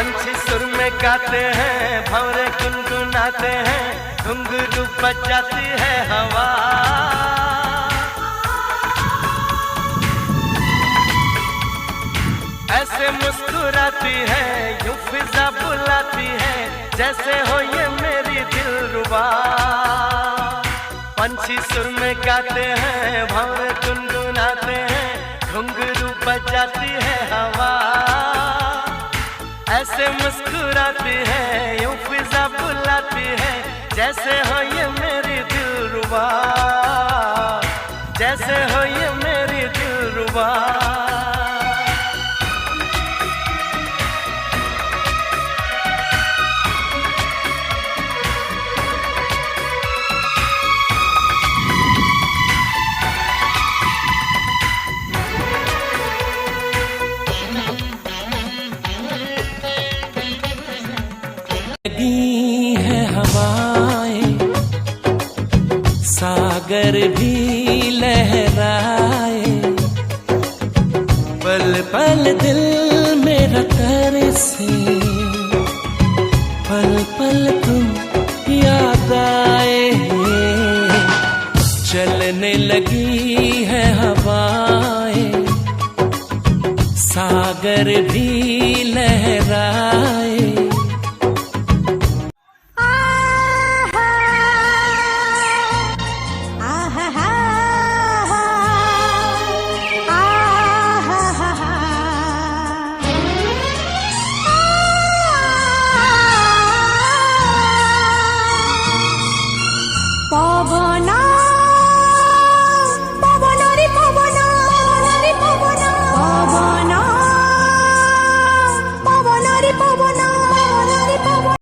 पंछी सुर में गाते हैं, भंवरे गुनगुनाते हैं, घुंघरू बजाती है हवा। ऐसे मुस्कुराती है, यूं फिजा बुलाती है, जैसे हो ये मेरी दिलरुबा। पंछी सुर में गाते हैं, भंवरे गुनगुनाते हैं, घुंघरू बजाती है हवा। ऐसे मुस्कुराती है, यूं फिजा बुलाती है, जैसे हो ये मेरी दिलरुबा, जैसे हो ये मेरी दिलरुबा। लगी है हवाएं, सागर भी लहराए, पल पल दिल मेरा तरसे, पल पल तुम याद आए। चलने लगी है हवाएं, सागर भी लहराए,